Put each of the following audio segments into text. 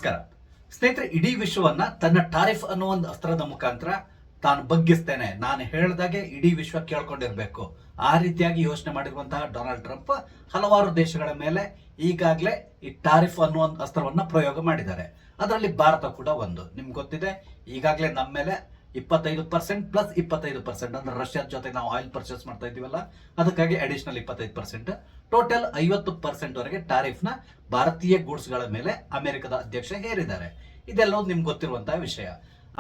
ನಮಸ್ಕಾರ ಸ್ನೇಹಿತರೆ, ಇಡೀ ವಿಶ್ವವನ್ನ ತನ್ನ ಟಾರಿಫ್ ಅನ್ನೋ ಒಂದು ಅಸ್ತ್ರದ ಮುಖಾಂತರ ತಾನು ಬಗ್ಗಿಸ್ತೇನೆ, ನಾನು ಹೇಳಿದಾಗೆ ಇಡೀ ವಿಶ್ವ ಕೇಳ್ಕೊಂಡಿರ್ಬೇಕು, ಆ ರೀತಿಯಾಗಿ ಯೋಚನೆ ಮಾಡಿರುವಂತಹ ಡೊನಾಲ್ಡ್ ಟ್ರಂಪ್ ಹಲವಾರು ದೇಶಗಳ ಮೇಲೆ ಈಗಾಗಲೇ ಈ ಟಾರಿಫ್ ಅನ್ನೋ ಒಂದು ಅಸ್ತ್ರವನ್ನ ಪ್ರಯೋಗ ಮಾಡಿದ್ದಾರೆ. ಅದರಲ್ಲಿ ಭಾರತ ಕೂಡ ಒಂದು. ನಿಮ್ಗೆ ಗೊತ್ತಿದೆ, ಈಗಾಗಲೇ ನಮ್ಮ ಮೇಲೆ 25% ಪ್ಲಸ್ 25%, ಅಂದ್ರೆ ರಷ್ಯಾದ ಜೊತೆ ನಾವು ಆಯಿಲ್ ಪರ್ಚೇಸ್ ಮಾಡ್ತಾ ಇದೀವಲ್ಲ, ಅದಕ್ಕಾಗಿ ಅಡಿಷನಲ್ 25%, ಟೋಟಲ್ 50% ವರೆಗೆ ಟಾರಿಫ್ ನ ಭಾರತೀಯ ಗೂಡ್ಸ್ ಗಳ ಮೇಲೆ ಅಮೆರಿಕದ ಅಧ್ಯಕ್ಷ ಹೇರಿದ್ದಾರೆ. ಇದೆಲ್ಲವೂ ನಿಮ್ಗೆ ಗೊತ್ತಿರುವಂತಹ ವಿಷಯ.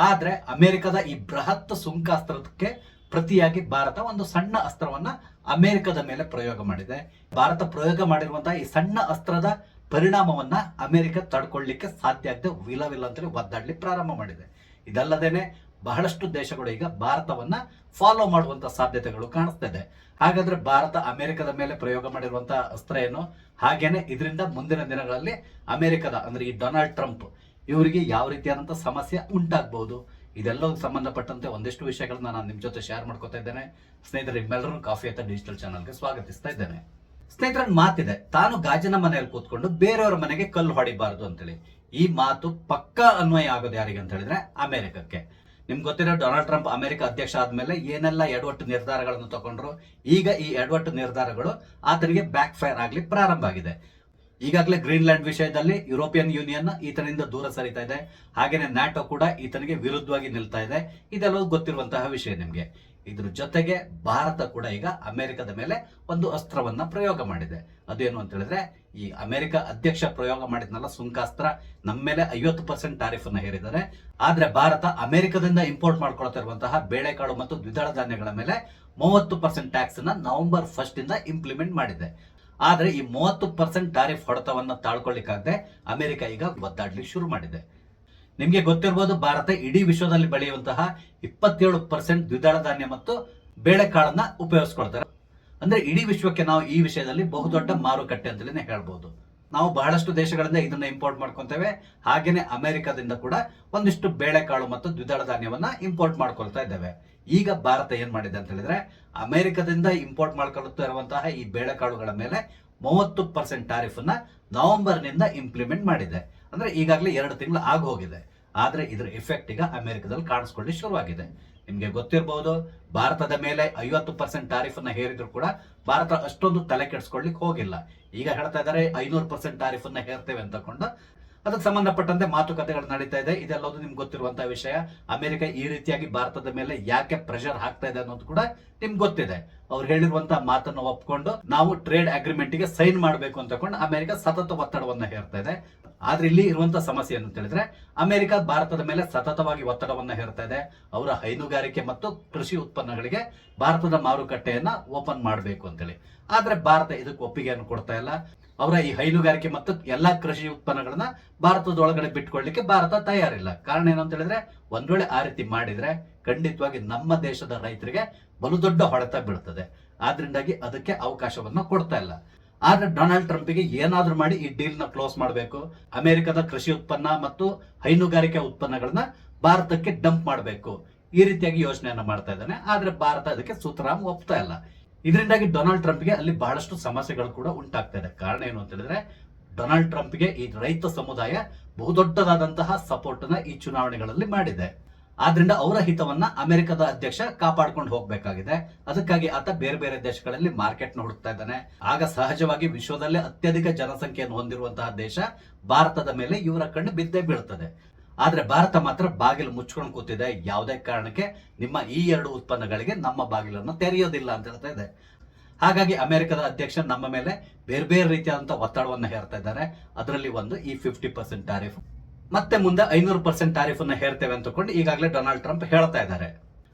ಆದ್ರೆ ಅಮೆರಿಕದ ಈ ಬೃಹತ್ ಸುಂಕಾಸ್ತ್ರಕ್ಕೆ ಪ್ರತಿಯಾಗಿ ಭಾರತ ಒಂದು ಸಣ್ಣ ಅಸ್ತ್ರವನ್ನ ಅಮೆರಿಕದ ಮೇಲೆ ಪ್ರಯೋಗ ಮಾಡಿದೆ. ಭಾರತ ಪ್ರಯೋಗ ಮಾಡಿರುವಂತಹ ಈ ಸಣ್ಣ ಅಸ್ತ್ರದ ಪರಿಣಾಮವನ್ನ ಅಮೆರಿಕ ತಡ್ಕೊಳ್ಳಿಕ್ಕೆ ಸಾಧ್ಯ ಆಗದೆ ವಿಲವಿಲ್ಲ ಅಂತೇಳಿ ಒದ್ದಾಡ್ಲಿ ಪ್ರಾರಂಭ ಮಾಡಿದೆ. ಇದಲ್ಲದೇನೆ ಬಹಳಷ್ಟು ದೇಶಗಳು ಈಗ ಭಾರತವನ್ನ ಫಾಲೋ ಮಾಡುವಂತ ಸಾಧ್ಯತೆಗಳು ಕಾಣಿಸ್ತಾ ಇದೆ. ಹಾಗಾದ್ರೆ ಭಾರತ ಅಮೆರಿಕದ ಮೇಲೆ ಪ್ರಯೋಗ ಮಾಡಿರುವಂತಹ ಅಸ್ತ್ರ ಏನು, ಹಾಗೇನೆ ಇದರಿಂದ ಮುಂದಿನ ದಿನಗಳಲ್ಲಿ ಅಮೆರಿಕದ ಅಂದ್ರೆ ಈ ಡೊನಾಲ್ಡ್ ಟ್ರಂಪ್ ಇವರಿಗೆ ಯಾವ ರೀತಿಯಾದಂತಹ ಸಮಸ್ಯೆ ಉಂಟಾಗಬಹುದು, ಇದೆಲ್ಲವೂ ಸಂಬಂಧಪಟ್ಟಂತೆ ಒಂದಿಷ್ಟು ವಿಷಯಗಳನ್ನ ನಾನು ನಿಮ್ ಜೊತೆ ಶೇರ್ ಮಾಡ್ಕೊತಾ ಇದ್ದೇನೆ. ಸ್ನೇಹಿತರೆ, ನಿಮ್ಮೆಲ್ಲರೂ ಕಾಫಿ ಅಂತ ಡಿಜಿಟಲ್ ಚಾನಲ್ಗೆ ಸ್ವಾಗತಿಸ್ತಾ ಇದ್ದೇನೆ. ಸ್ನೇಹಿತರ, ಮಾತಿದೆ, ತಾನು ಗಾಜಿನ ಮನೆಯಲ್ಲಿ ಕೂತ್ಕೊಂಡು ಬೇರೆಯವರ ಮನೆಗೆ ಕಲ್ಲು ಹೊಡಿಬಾರದು ಅಂತೇಳಿ. ಈ ಮಾತು ಪಕ್ಕಾ ಅನ್ವಯ ಆಗೋದು ಯಾರಿಗೆ ಅಂತ ಹೇಳಿದ್ರೆ ಅಮೆರಿಕಕ್ಕೆ. ನಿಮ್ಗೆ ಗೊತ್ತಿರೋ ಡೊನಾಲ್ಡ್ ಟ್ರಂಪ್ ಅಮೆರಿಕ ಅಧ್ಯಕ್ಷ ಆದ್ಮೇಲೆ ಏನೆಲ್ಲ ಎಡವಟ್ಟು ನಿರ್ಧಾರಗಳನ್ನು ತಗೊಂಡ್ರು, ಈಗ ಈ ಎಡವಟ್ಟು ನಿರ್ಧಾರಗಳು ಆತನಿಗೆ ಬ್ಯಾಕ್ ಫೈರ್ ಆಗ್ಲಿ ಪ್ರಾರಂಭ ಆಗಿದೆ. ಈಗಾಗಲೇ ಗ್ರೀನ್ಲ್ಯಾಂಡ್ ವಿಷಯದಲ್ಲಿ ಯುರೋಪಿಯನ್ ಯೂನಿಯನ್ ಈತನಿಂದ ದೂರ ಸರಿತಾ ಇದೆ, ಹಾಗೇನೆ ನ್ಯಾಟೋ ಕೂಡ ಈತನಿಗೆ ವಿರುದ್ಧವಾಗಿ ನಿಲ್ತಾ ಇದೆ. ಇದೆಲ್ಲವೂ ಗೊತ್ತಿರುವಂತಹ ವಿಷಯ ನಿಮ್ಗೆ. ಇದ್ರ ಜೊತೆಗೆ ಭಾರತ ಕೂಡ ಈಗ ಅಮೆರಿಕದ ಮೇಲೆ ಒಂದು ಅಸ್ತ್ರವನ್ನ ಪ್ರಯೋಗ ಮಾಡಿದೆ. ಅದೇನು ಅಂತ ಹೇಳಿದ್ರೆ, ಈ ಅಮೆರಿಕ ಅಧ್ಯಕ್ಷ ಪ್ರಯೋಗ ಮಾಡಿದ್ನಲ್ಲ ಸುಂಕಾಸ್ತ್ರ, ನಮ್ಮ ಮೇಲೆ 50% ಟಾರಿಫ್ ಅನ್ನ ಹೇರಿದ್ದಾರೆ. ಆದ್ರೆ ಭಾರತ ಅಮೆರಿಕದಿಂದ ಇಂಪೋರ್ಟ್ ಮಾಡ್ಕೊಳ್ತಾ ಇರುವಂತಹ ಬೇಳೆಕಾಳು ಮತ್ತು ದ್ವಿದಳ ಧಾನ್ಯಗಳ ಮೇಲೆ 30% ಟ್ಯಾಕ್ಸ್ ಅನ್ನ ನವೆಂಬರ್ 1 ಇಂದ ಇಂಪ್ಲಿಮೆಂಟ್ ಮಾಡಿದೆ. ಆದ್ರೆ ಈ 30% ಟಾರಿಫ್ ಹೊಡೆತವನ್ನ ತಾಳ್ಕೊಳ್ಳಿಕ್ಕಾಗದೆ ಅಮೆರಿಕ ಈಗ ಒದ್ದಾಡ್ಲಿಕ್ಕೆ ಶುರು ಮಾಡಿದೆ. ನಿಮ್ಗೆ ಗೊತ್ತಿರಬಹುದು, ಭಾರತ ಇಡೀ ವಿಶ್ವದಲ್ಲಿ ಬೆಳೆಯುವಂತಹ 27% ದ್ವಿದಳ ಧಾನ್ಯ ಮತ್ತು ಬೇಳೆಕಾಳನ್ನ ಉಪಯೋಗಿಸ್ಕೊಳ್ತಾರೆ. ಅಂದ್ರೆ ಇಡೀ ವಿಶ್ವಕ್ಕೆ ನಾವು ಈ ವಿಷಯದಲ್ಲಿ ಬಹುದೊಡ್ಡ ಮಾರುಕಟ್ಟೆ ಅಂತಲೇ ಹೇಳ್ಬಹುದು. ನಾವು ಬಹಳಷ್ಟು ದೇಶಗಳಿಂದ ಇದನ್ನ ಇಂಪೋರ್ಟ್ ಮಾಡ್ಕೊಂತೇವೆ, ಹಾಗೇನೆ ಅಮೆರಿಕದಿಂದ ಕೂಡ ಒಂದಿಷ್ಟು ಬೇಳೆಕಾಳು ಮತ್ತು ದ್ವಿದಳ ಧಾನ್ಯವನ್ನ ಇಂಪೋರ್ಟ್ ಮಾಡ್ಕೊಳ್ತಾ ಇದ್ದೇವೆ. ಈಗ ಭಾರತ ಏನ್ ಮಾಡಿದೆ ಅಂತ ಹೇಳಿದ್ರೆ, ಅಮೆರಿಕದಿಂದ ಇಂಪೋರ್ಟ್ ಮಾಡ್ಕೊಳ್ತಾ ಇರುವಂತಹ ಈ ಬೇಳೆಕಾಳುಗಳ ಮೇಲೆ 30% ಟಾರಿಫ್ ಅನ್ನ ನವೆಂಬರ್ ನಿಂದ ಇಂಪ್ಲಿಮೆಂಟ್ ಮಾಡಿದೆ. ಅಂದ್ರೆ ಈಗಾಗಲೇ 2 ತಿಂಗಳು ಆಗ ಹೋಗಿದೆ. ಆದ್ರೆ ಇದ್ರ ಎಫೆಕ್ಟ್ ಈಗ ಅಮೆರಿಕದಲ್ಲಿ ಕಾಣಿಸ್ಕೊಳ್ಳಿ ಶುರುವಾಗಿದೆ. ನಿಮ್ಗೆ ಗೊತ್ತಿರಬಹುದು, ಭಾರತದ ಮೇಲೆ 50% ಟಾರಿಫ್ ಅನ್ನ ಹೇರಿದ್ರು ಕೂಡ ಭಾರತ ಅಷ್ಟೊಂದು ತಲೆ ಕೆಡಿಸ್ಕೊಳ್ಲಿಕ್ಕೆ ಹೋಗಿಲ್ಲ. ಈಗ ಹೇಳ್ತಾ ಇದ್ದಾರೆ 500% ಟಾರಿಫ್ ಅನ್ನ ಹೇರ್ತೇವೆ ಅಂತಕೊಂಡು. ಅದಕ್ಕೆ ಸಂಬಂಧಪಟ್ಟಂತೆ ಮಾತುಕತೆಗಳು ನಡೀತಾ ಇದೆ. ಇದೆಲ್ಲದು ನಿಮ್ಗೆ ಗೊತ್ತಿರುವಂತಹ ವಿಷಯ. ಅಮೆರಿಕ ಈ ರೀತಿಯಾಗಿ ಭಾರತದ ಮೇಲೆ ಯಾಕೆ ಪ್ರೆಷರ್ ಹಾಕ್ತಾ ಇದೆ ಅನ್ನೋದು ಕೂಡ ನಿಮ್ಗೆ ಗೊತ್ತಿದೆ. ಅವ್ರು ಹೇಳಿರುವಂತಹ ಮಾತನ್ನು ಒಪ್ಕೊಂಡು ನಾವು ಟ್ರೇಡ್ ಅಗ್ರಿಮೆಂಟ್ ಗೆ ಸೈನ್ ಮಾಡಬೇಕು ಅಂತ ತಕೊಂಡು ಅಮೆರಿಕ ಸತತ ಒತ್ತಡವನ್ನ ಹೇರ್ತಾ ಇದೆ. ಆದ್ರೆ ಇಲ್ಲಿ ಇರುವಂತಹ ಸಮಸ್ಯೆ ಏನು ಅಂತ ಹೇಳಿದ್ರೆ, ಅಮೆರಿಕ ಭಾರತದ ಮೇಲೆ ಸತತವಾಗಿ ಒತ್ತಡವನ್ನ ಹೇರ್ತಾ ಇದೆ. ಅವರ ಹೈನುಗಾರಿಕೆ ಮತ್ತು ಕೃಷಿ ಉತ್ಪನ್ನಗಳಿಗೆ ಭಾರತದ ಮಾರುಕಟ್ಟೆಯನ್ನ ಓಪನ್ ಮಾಡಬೇಕು ಅಂತೇಳಿ. ಆದ್ರೆ ಭಾರತ ಇದಕ್ಕೆ ಒಪ್ಪಿಗೆಯನ್ನು ಕೊಡ್ತಾ ಇಲ್ಲ. ಅವರ ಈ ಹೈನುಗಾರಿಕೆ ಮತ್ತು ಎಲ್ಲಾ ಕೃಷಿ ಉತ್ಪನ್ನಗಳನ್ನ ಭಾರತದೊಳಗಡೆ ಬಿಟ್ಕೊಳ್ಳಿಕ್ಕೆ ಭಾರತ ತಯಾರಿಲ್ಲ. ಕಾರಣ ಏನು ಅಂತ ಹೇಳಿದ್ರೆ, ಒಂದ್ ವೇಳೆ ಆ ರೀತಿ ಮಾಡಿದ್ರೆ ಖಂಡಿತವಾಗಿ ನಮ್ಮ ದೇಶದ ರೈತರಿಗೆ ಬಲು ದೊಡ್ಡ ಹೊಡೆತ ಬೀಳ್ತದೆ. ಆದ್ರಿಂದಾಗಿ ಅದಕ್ಕೆ ಅವಕಾಶವನ್ನ ಕೊಡ್ತಾ ಇಲ್ಲ. ಆದ್ರೆ ಡೊನಾಲ್ಡ್ ಟ್ರಂಪ್ಗೆ ಏನಾದ್ರೂ ಮಾಡಿ ಈ ಡೀಲ್ ನ ಕ್ಲೋಸ್ ಮಾಡಬೇಕು, ಅಮೆರಿಕದ ಕೃಷಿ ಉತ್ಪನ್ನ ಮತ್ತು ಹೈನುಗಾರಿಕೆ ಉತ್ಪನ್ನಗಳನ್ನ ಭಾರತಕ್ಕೆ ಡಂಪ್ ಮಾಡಬೇಕು, ಈ ರೀತಿಯಾಗಿ ಯೋಚನೆಯನ್ನ ಮಾಡ್ತಾ ಇದ್ದಾನೆ. ಆದ್ರೆ ಭಾರತ ಅದಕ್ಕೆ ಸುತರಾಮ್ ಒಪ್ತಾ ಇಲ್ಲ. ಇದರಿಂದಾಗಿ ಡೊನಾಲ್ಡ್ ಟ್ರಂಪ್ಗೆ ಅಲ್ಲಿ ಬಹಳಷ್ಟು ಸಮಸ್ಯೆಗಳು ಕೂಡ ಉಂಟಾಗ್ತಾ ಇದೆ. ಕಾರಣ ಏನು ಅಂತ ಹೇಳಿದ್ರೆ, ಡೊನಾಲ್ಡ್ ಟ್ರಂಪ್ಗೆ ಈ ರೈತ ಸಮುದಾಯ ಬಹುದೊಡ್ಡದಾದಂತಹ ಸಪೋರ್ಟ್ ನ ಈ ಚುನಾವಣೆಗಳಲ್ಲಿ ಮಾಡಿದೆ. ಆದ್ರಿಂದ ಅವರ ಹಿತವನ್ನ ಅಮೆರಿಕದ ಅಧ್ಯಕ್ಷ ಕಾಪಾಡ್ಕೊಂಡು ಹೋಗ್ಬೇಕಾಗಿದೆ. ಅದಕ್ಕಾಗಿ ಆತ ಬೇರೆ ಬೇರೆ ದೇಶಗಳಲ್ಲಿ ಮಾರ್ಕೆಟ್ ನ ಹುಡುಕ್ತಾ ಇದ್ದಾನೆ. ಆಗ ಸಹಜವಾಗಿ ವಿಶ್ವದಲ್ಲೇ ಅತ್ಯಧಿಕ ಜನಸಂಖ್ಯೆಯನ್ನು ಹೊಂದಿರುವಂತಹ ದೇಶ ಭಾರತದ ಮೇಲೆ ಇವರ ಕಣ್ಣು ಬಿದ್ದೇ ಬೀಳ್ತದೆ. ಆದ್ರೆ ಭಾರತ ಮಾತ್ರ ಬಾಗಿಲು ಮುಚ್ಕೊಂಡು ಕೂತಿದೆ. ಯಾವುದೇ ಕಾರಣಕ್ಕೆ ನಿಮ್ಮ ಈ 2 ಉತ್ಪನ್ನಗಳಿಗೆ ನಮ್ಮ ಬಾಗಿಲನ್ನು ತೆರೆಯೋದಿಲ್ಲ ಅಂತ ಹೇಳ್ತಾ ಇದೆ. ಹಾಗಾಗಿ ಅಮೆರಿಕದ ಅಧ್ಯಕ್ಷ ನಮ್ಮ ಮೇಲೆ ಬೇರೆ ಬೇರೆ ರೀತಿಯಾದಂತಹ ಒತ್ತಡವನ್ನ ಹೇರ್ತಾ ಇದ್ದಾರೆ. ಅದರಲ್ಲಿ ಒಂದು ಈ 50% ಟಾರಿಫ್, ಮತ್ತೆ ಮುಂದೆ 500% ಟಾರಿಫ್ ಅನ್ನ ಹೇರ್ತೇವೆ ಅಂತಕೊಂಡು ಈಗಾಗಲೇ ಡೊನಾಲ್ಡ್ ಟ್ರಂಪ್ ಹೇಳ್ತಾ ಇದ್ದಾರೆ.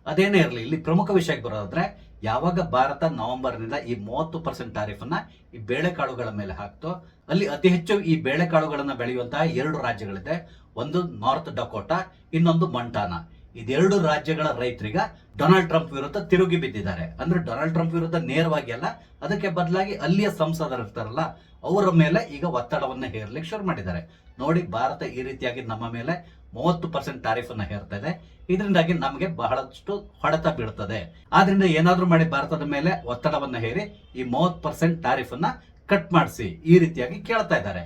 ಅದೇನೇ ಇರಲಿ, ಇಲ್ಲಿ ಪ್ರಮುಖ ವಿಷಯಕ್ಕೆ ಬರೋದಾದ್ರೆ, ಯಾವಾಗ ಭಾರತ ನವೆಂಬರ್ ನಿಂದ ಈ 30% ಟಾರಿಫ್ ಅನ್ನ ಈ ಬೇಳೆಕಾಳುಗಳ ಮೇಲೆ ಹಾಕ್ತೋ, ಅಲ್ಲಿ ಅತಿ ಹೆಚ್ಚು ಈ ಬೇಳೆಕಾಳುಗಳನ್ನ ಬೆಳೆಯುವಂತಹ 2 ರಾಜ್ಯಗಳಿದೆ. ಒಂದು ನಾರ್ತ್ ಡಕೋಟಾ, ಇನ್ನೊಂದು ಮೊಂಟಾನಾ. ಇದೆರಡು ರಾಜ್ಯಗಳ ರೈತರಿಗ ಡೊನಾಲ್ಡ್ ಟ್ರಂಪ್ ವಿರುದ್ಧ ತಿರುಗಿ ಬಿದ್ದಿದ್ದಾರೆ. ಅಂದ್ರೆ ಡೊನಾಲ್ಡ್ ಟ್ರಂಪ್ ವಿರುದ್ಧ ನೇರವಾಗಿ ಅಲ್ಲ, ಅದಕ್ಕೆ ಬದಲಾಗಿ ಅಲ್ಲಿಯ ಸಂಸದರು ಇರ್ತಾರಲ್ಲ ಅವರ ಮೇಲೆ ಈಗ ಒತ್ತಡವನ್ನ ಹೇರ್ಲಿಕ್ಕೆ ಶುರು ಮಾಡಿದ್ದಾರೆ. ನೋಡಿ, ಭಾರತ ಈ ರೀತಿಯಾಗಿ ನಮ್ಮ ಮೇಲೆ 30% ಟಾರಿಫ್ ಅನ್ನ ಹೇರ್ತಾ ಇದೆ. ಇದರಿಂದಾಗಿ ನಮಗೆ ಬಹಳಷ್ಟು ಹೊಡೆತ ಬೀಳ್ತದೆ. ಆದ್ರಿಂದ ಏನಾದ್ರೂ ಮಾಡಿ ಭಾರತದ ಮೇಲೆ ಒತ್ತಡವನ್ನ ಹೇರಿ ಈ 30% ಟಾರಿಫ್ ಅನ್ನ ಕಟ್ ಮಾಡಿಸಿ, ಈ ರೀತಿಯಾಗಿ ಕೇಳ್ತಾ ಇದ್ದಾರೆ.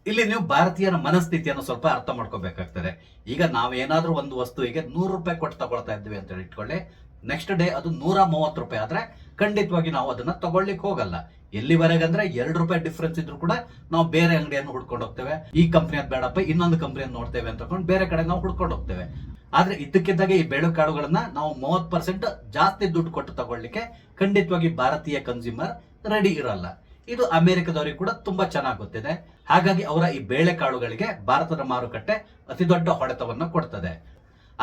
ಇಲ್ಲಿ ನೀವು ಭಾರತೀಯರ ಮನಸ್ಥಿತಿಯನ್ನು ಸ್ವಲ್ಪ ಅರ್ಥ ಮಾಡ್ಕೋಬೇಕಾಗ್ತದೆ. ಈಗ ನಾವೇನಾದ್ರೂ ಒಂದು ವಸ್ತುವಿಗೆ 100 ರೂಪಾಯಿ ಕೊಟ್ಟು ತಗೊಳ್ತಾ ಇದ್ವಿ ಅಂತ ಹೇಳಿ ಇಟ್ಕೊಳ್ಳಿ, ನೆಕ್ಸ್ಟ್ ಡೇ ಅದು 130 ರೂಪಾಯಿ ಆದ್ರೆ ಖಂಡಿತವಾಗಿ ನಾವು ಅದನ್ನ ತಗೊಳ್ಳಿಕ್ ಹೋಗಲ್ಲ. ಎಲ್ಲಿವರೆಗೆ ಅಂದ್ರೆ 2 ರೂಪಾಯಿ ಡಿಫ್ರೆನ್ಸ್ ಇದ್ರೂ ಕೂಡ ನಾವು ಬೇರೆ ಅಂಗಡಿಯನ್ನು ಹುಡ್ಕೊಂಡು ಹೋಗ್ತೇವೆ. ಈ ಕಂಪನಿ ಅದ್ ಬೇಡಪ್ಪ, ಇನ್ನೊಂದು ಕಂಪನಿಯನ್ನು ನೋಡ್ತೇವೆ ಅಂತ ತಗೊಂಡು ಬೇರೆ ಕಡೆ ನಾವು ಹುಡ್ಕೊಂಡು ಹೋಗ್ತೇವೆ. ಆದ್ರೆ ಇದ್ದಕ್ಕಿದ್ದಾಗೆ ಈ ಬೇಳೆಕಾಳುಗಳನ್ನ ನಾವು 30% ಜಾಸ್ತಿ ದುಡ್ಡು ಕೊಟ್ಟು ತಗೊಳ್ಳಿಕ್ಕೆ ಖಂಡಿತವಾಗಿ ಭಾರತೀಯ ಕನ್ಸ್ಯೂಮರ್ ರೆಡಿ ಇರಲ್ಲ. ಇದು ಅಮೆರಿಕದವರಿಗೆ ಕೂಡ ತುಂಬಾ ಚೆನ್ನಾಗಿ ಗೊತ್ತಿದೆ. ಹಾಗಾಗಿ ಅವರ ಈ ಬೇಳೆಕಾಳುಗಳಿಗೆ ಭಾರತದ ಮಾರುಕಟ್ಟೆ ಅತಿ ದೊಡ್ಡ ಹೊಡೆತವನ್ನ ಕೊಡ್ತದೆ.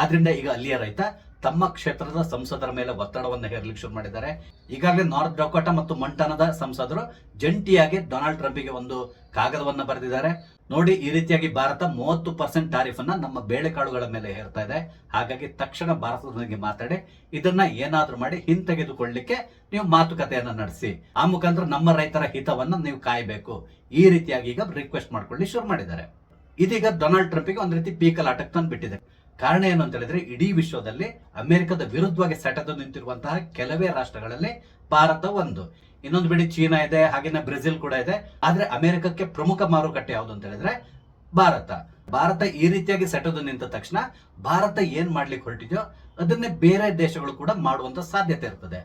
ಆದ್ರಿಂದ ಈಗ ಅಲ್ಲಿಯ ರೈತ ತಮ್ಮ ಕ್ಷೇತ್ರದ ಸಂಸದರ ಮೇಲೆ ಒತ್ತಡವನ್ನು ಹೇರ್ಲಿಕ್ಕೆ ಶುರು ಮಾಡಿದ್ದಾರೆ. ಈಗಾಗಲೇ ನಾರ್ತ್ ಡಕೋಟಾ ಮತ್ತು ಮಂಟಾನದ ಸಂಸದರು ಜಂಟಿಯಾಗಿ ಡೊನಾಲ್ಡ್ ಟ್ರಂಪ್ಗೆ ಒಂದು ಕಾಗದವನ್ನ ಬರೆದಿದ್ದಾರೆ. ನೋಡಿ, ಈ ರೀತಿಯಾಗಿ ಭಾರತ 30% ಟಾರಿಫ್ ಅನ್ನ ನಮ್ಮ ಬೇಳೆಕಾಳುಗಳ ಮೇಲೆ ಹೇರ್ತಾ ಇದೆ. ಹಾಗಾಗಿ ತಕ್ಷಣ ಭಾರತದೊಂದಿಗೆ ಮಾತಾಡಿ ಇದನ್ನ ಏನಾದ್ರೂ ಮಾಡಿ ಹಿಂತೆಗೆದುಕೊಳ್ಳಿಕ್ಕೆ ನೀವು ಮಾತುಕತೆಯನ್ನ ನಡೆಸಿ, ಆ ಮುಖಾಂತರ ನಮ್ಮ ರೈತರ ಹಿತವನ್ನ ನೀವು ಕಾಯಬೇಕು. ಈ ರೀತಿಯಾಗಿ ಈಗ ರಿಕ್ವೆಸ್ಟ್ ಮಾಡ್ಕೊಳ್ಳಿ ಶುರು ಮಾಡಿದ್ದಾರೆ. ಇದೀಗ ಡೊನಾಲ್ಡ್ ಟ್ರಂಪ್ಗೆ ಒಂದ್ ರೀತಿ ಪೀಕಲಾಟಕ್ಕೆ ತಂದು ಬಿಟ್ಟಿದೆ. ಕಾರಣ ಏನು ಅಂತ ಹೇಳಿದ್ರೆ, ಇಡೀ ವಿಶ್ವದಲ್ಲಿ ಅಮೆರಿಕದ ವಿರುದ್ಧವಾಗಿ ಸೆಟೆದು ನಿಂತಿರುವಂತಹ ಕೆಲವೇ ರಾಷ್ಟ್ರಗಳಲ್ಲಿ ಭಾರತ ಒಂದು. ಇನ್ನೊಂದು ಬಿಡಿ ಚೀನಾ ಇದೆ, ಹಾಗೇನೆ ಬ್ರೆಜಿಲ್ ಕೂಡ ಇದೆ. ಆದ್ರೆ ಅಮೆರಿಕಕ್ಕೆ ಪ್ರಮುಖ ಮಾರುಕಟ್ಟೆ ಯಾವುದು ಅಂತ ಹೇಳಿದ್ರೆ ಭಾರತ. ಭಾರತ ಈ ರೀತಿಯಾಗಿ ಸೆಟೆದು ನಿಂತ ತಕ್ಷಣ ಭಾರತ ಏನ್ ಮಾಡ್ಲಿಕ್ಕೆ ಹೊರಟಿದ್ಯೋ ಅದನ್ನೇ ಬೇರೆ ದೇಶಗಳು ಕೂಡ ಮಾಡುವಂತ ಸಾಧ್ಯತೆ ಇರ್ತದೆ.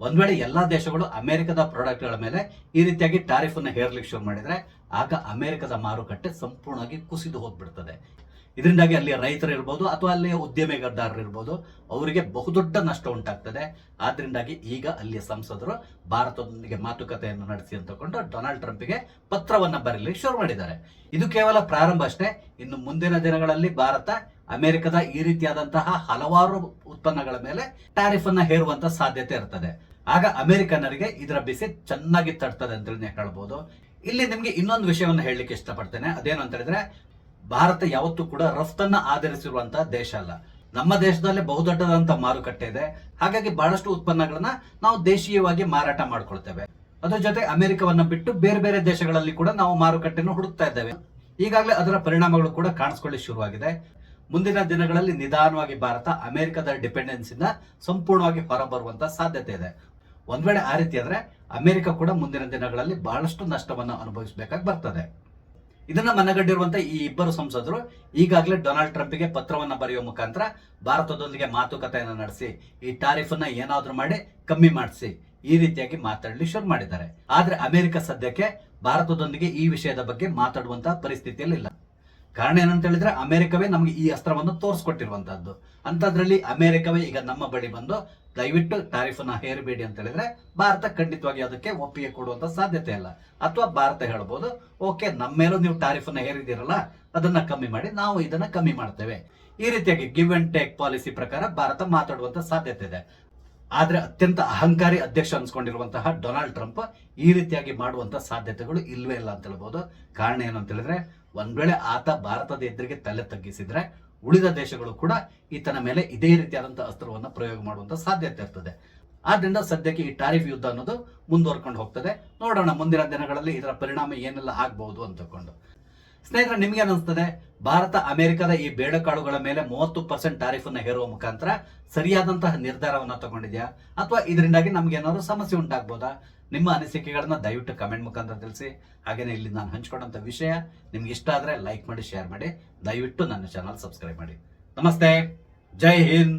ಒಂದ್ ವೇಳೆ ಎಲ್ಲಾ ದೇಶಗಳು ಅಮೆರಿಕದ ಪ್ರಾಡಕ್ಟ್ ಗಳ ಮೇಲೆ ಈ ರೀತಿಯಾಗಿ ಟಾರಿಫ್ ಅನ್ನು ಹೇರ್ಲಿಕ್ಕೆ ಶುರು ಮಾಡಿದ್ರೆ ಆಗ ಅಮೆರಿಕದ ಮಾರುಕಟ್ಟೆ ಸಂಪೂರ್ಣವಾಗಿ ಕುಸಿದು ಹೋಗ್ಬಿಡ್ತದೆ. ಇದರಿಂದಾಗಿ ಅಲ್ಲಿಯ ರೈತರು ಇರ್ಬೋದು ಅಥವಾ ಅಲ್ಲಿಯ ಉದ್ಯಮಿದಾರರು ಇರ್ಬೋದು, ಅವರಿಗೆ ಬಹುದೊಡ್ಡ ನಷ್ಟ ಉಂಟಾಗ್ತದೆ. ಆದ್ರಿಂದಾಗಿ ಈಗ ಅಲ್ಲಿಯ ಸಂಸದರು ಭಾರತದೊಂದಿಗೆ ಮಾತುಕತೆಯನ್ನು ನಡೆಸಿ ಅಂತಕೊಂಡು ಡೊನಾಲ್ಡ್ ಟ್ರಂಪ್ಗೆ ಪತ್ರವನ್ನ ಬರೀಲಿಕ್ಕೆ ಶುರು ಮಾಡಿದ್ದಾರೆ. ಇದು ಕೇವಲ ಪ್ರಾರಂಭ ಅಷ್ಟೇ. ಇನ್ನು ಮುಂದಿನ ದಿನಗಳಲ್ಲಿ ಭಾರತ ಅಮೆರಿಕದ ಈ ರೀತಿಯಾದಂತಹ ಹಲವಾರು ಉತ್ಪನ್ನಗಳ ಮೇಲೆ ಟ್ಯಾರಿಫ್ ಅನ್ನ ಹೇರುವಂತ ಸಾಧ್ಯತೆ ಇರ್ತದೆ. ಆಗ ಅಮೆರಿಕನರಿಗೆ ಇದರ ಬಿಸಿ ಚೆನ್ನಾಗಿ ತಡ್ತದೆ ಅಂತ ಹೇಳ್ಬೋದು. ಇಲ್ಲಿ ನಿಮ್ಗೆ ಇನ್ನೊಂದು ವಿಷಯವನ್ನು ಹೇಳಲಿಕ್ಕೆ ಇಷ್ಟಪಡ್ತೇನೆ. ಅದೇನು ಅಂತ ಹೇಳಿದ್ರೆ, ಭಾರತ ಯಾವತ್ತೂ ಕೂಡ ರಫ್ತನ್ನ ಆಧರಿಸಿರುವಂತಹ ದೇಶ ಅಲ್ಲ. ನಮ್ಮ ದೇಶದಲ್ಲಿ ಬಹುದೊಡ್ಡದಂತ ಮಾರುಕಟ್ಟೆ ಇದೆ. ಹಾಗಾಗಿ ಬಹಳಷ್ಟು ಉತ್ಪನ್ನಗಳನ್ನ ನಾವು ದೇಶೀಯವಾಗಿ ಮಾರಾಟ ಮಾಡ್ಕೊಳ್ತೇವೆ. ಅದ್ರ ಜೊತೆ ಅಮೆರಿಕವನ್ನ ಬಿಟ್ಟು ಬೇರೆ ಬೇರೆ ದೇಶಗಳಲ್ಲಿ ಕೂಡ ನಾವು ಮಾರುಕಟ್ಟೆಯನ್ನು ಹುಡುಕ್ತಾ ಇದ್ದೇವೆ. ಈಗಾಗಲೇ ಅದರ ಪರಿಣಾಮಗಳು ಕೂಡ ಕಾಣಿಸ್ಕೊಳ್ಳಿ ಶುರುವಾಗಿದೆ. ಮುಂದಿನ ದಿನಗಳಲ್ಲಿ ನಿಧಾನವಾಗಿ ಭಾರತ ಅಮೆರಿಕದ ಡಿಪೆಂಡೆನ್ಸಿಂದ ಸಂಪೂರ್ಣವಾಗಿ ಹೊರಬರುವಂತ ಸಾಧ್ಯತೆ ಇದೆ. ಒಂದ್ ವೇಳೆ ಆ ರೀತಿ ಆದ್ರೆ ಅಮೆರಿಕ ಕೂಡ ಮುಂದಿನ ದಿನಗಳಲ್ಲಿ ಬಹಳಷ್ಟು ನಷ್ಟವನ್ನು ಅನುಭವಿಸಬೇಕಾಗಿ ಬರ್ತದೆ. ಇದನ್ನ ಮನಗಂಡಿರುವಂತಹ ಈ ಇಬ್ಬರು ಸಂಸದರು ಈಗಾಗಲೇ ಡೊನಾಲ್ಡ್ ಟ್ರಂಪ್ಗೆ ಪತ್ರವನ್ನ ಬರೆಯುವ ಮುಖಾಂತರ ಭಾರತದೊಂದಿಗೆ ಮಾತುಕತೆಯನ್ನು ನಡೆಸಿ ಈ ಟಾರಿಫ್ ಅನ್ನ ಏನಾದ್ರೂ ಮಾಡಿ ಕಮ್ಮಿ ಮಾಡಿಸಿ ಈ ರೀತಿಯಾಗಿ ಮಾತಾಡಲಿ ಶುರು ಮಾಡಿದ್ದಾರೆ. ಆದ್ರೆ ಅಮೆರಿಕ ಸದ್ಯಕ್ಕೆ ಭಾರತದೊಂದಿಗೆ ಈ ವಿಷಯದ ಬಗ್ಗೆ ಮಾತಾಡುವಂತಹ ಪರಿಸ್ಥಿತಿಯಲ್ಲಿ ಇಲ್ಲ. ಕಾರಣ ಏನಂತ ಹೇಳಿದ್ರೆ, ಅಮೆರಿಕವೇ ನಮಗೆ ಈ ಅಸ್ತ್ರವನ್ನು ತೋರಿಸ್ಕೊಟ್ಟಿರುವಂತಹದ್ದು. ಅಂತದ್ರಲ್ಲಿ ಅಮೆರಿಕವೇ ಈಗ ನಮ್ಮ ಬಳಿ ಬಂದು ದಯವಿಟ್ಟು ಟಾರಿಫ್ ಅನ್ನ ಹೇರಬೇಡಿ ಅಂತ ಹೇಳಿದ್ರೆ ಭಾರತ ಖಂಡಿತವಾಗಿ ಅದಕ್ಕೆ ಒಪ್ಪಿಗೆ ಕೊಡುವಂತ ಸಾಧ್ಯತೆ ಇಲ್ಲ. ಅಥವಾ ಭಾರತ ಹೇಳ್ಬೋದು, ಓಕೆ, ನಮ್ಮ ಮೇಲೂ ನೀವು ಟಾರಿಫ್ ಅನ್ನ ಹೇರಿದಿರಲ್ಲ, ಅದನ್ನ ಕಮ್ಮಿ ಮಾಡಿ, ನಾವು ಇದನ್ನ ಕಮ್ಮಿ ಮಾಡ್ತೇವೆ. ಈ ರೀತಿಯಾಗಿ ಗಿವ್ ಅಂಡ್ ಟೇಕ್ ಪಾಲಿಸಿ ಪ್ರಕಾರ ಭಾರತ ಮಾತಾಡುವಂತ ಸಾಧ್ಯತೆ ಇದೆ. ಆದ್ರೆ ಅತ್ಯಂತ ಅಹಂಕಾರಿ ಅಧ್ಯಕ್ಷ ಅನ್ಸ್ಕೊಂಡಿರುವಂತಹ ಡೊನಾಲ್ಡ್ ಟ್ರಂಪ್ ಈ ರೀತಿಯಾಗಿ ಮಾಡುವಂತ ಸಾಧ್ಯತೆಗಳು ಇಲ್ವೇ ಇಲ್ಲ ಅಂತ ಹೇಳ್ಬೋದು. ಕಾರಣ ಏನು ಅಂತ ಹೇಳಿದ್ರೆ, ಒಂದ್ ವೇಳೆ ಆತ ಭಾರತದ ಎದುರಿಗೆ ತಲೆ ತಗ್ಗಿಸಿದ್ರೆ ಉಳಿದ ದೇಶಗಳು ಕೂಡ ಈತನ ಮೇಲೆ ಇದೇ ರೀತಿಯಾದಂತಹ ಅಸ್ತ್ರವನ್ನ ಪ್ರಯೋಗ ಮಾಡುವಂತ ಸಾಧ್ಯತೆ ಇರ್ತದೆ. ಆದ್ರಿಂದ ಸದ್ಯಕ್ಕೆ ಈ ಟಾರಿಫ್ ಯುದ್ಧ ಅನ್ನೋದು ಮುಂದುವರ್ಕೊಂಡು ಹೋಗ್ತದೆ. ನೋಡೋಣ ಮುಂದಿನ ದಿನಗಳಲ್ಲಿ ಇದರ ಪರಿಣಾಮ ಏನೆಲ್ಲ ಆಗ್ಬಹುದು ಅಂತಕೊಂಡು. ಸ್ನೇಹಿತರೆ, ನಿಮ್ಗೆ ಅನಿಸ್ತದೆ ಭಾರತ ಅಮೆರಿಕದ ಈ ಬೇಳೆಕಾಳುಗಳ ಮೇಲೆ 30% ಟಾರಿಫ್ ಅನ್ನ ಹೇರುವ ಮುಖಾಂತರ ಸರಿಯಾದಂತಹ ನಿರ್ಧಾರವನ್ನ ತಗೊಂಡಿದ್ಯಾ, ಅಥವಾ ಇದರಿಂದಾಗಿ ನಮ್ಗೆ ಏನಾದ್ರು ಸಮಸ್ಯೆ ಉಂಟಾಗ್ಬೋದಾ? ನಿಮ್ಮ ಅನಿಸಿಕೆಗಳನ್ನ ದಯವಿಟ್ಟು ಕಮೆಂಟ್ ಮುಖಾಂತರ ತಿಳಿಸಿ. ಹಾಗೇನೆ ಇಲ್ಲಿ ನಾನು ಹಂಚ್ಕೊಂಡಂತ ವಿಷಯ ನಿಮ್ಗೆ ಇಷ್ಟ ಆದ್ರೆ ಲೈಕ್ ಮಾಡಿ, ಶೇರ್ ಮಾಡಿ. ದಯವಿಟ್ಟು ನನ್ನ ಚಾನಲ್ ಸಬ್ಸ್ಕ್ರೈಬ್ ಮಾಡಿ. ನಮಸ್ತೆ, ಜೈ ಹಿಂದ್.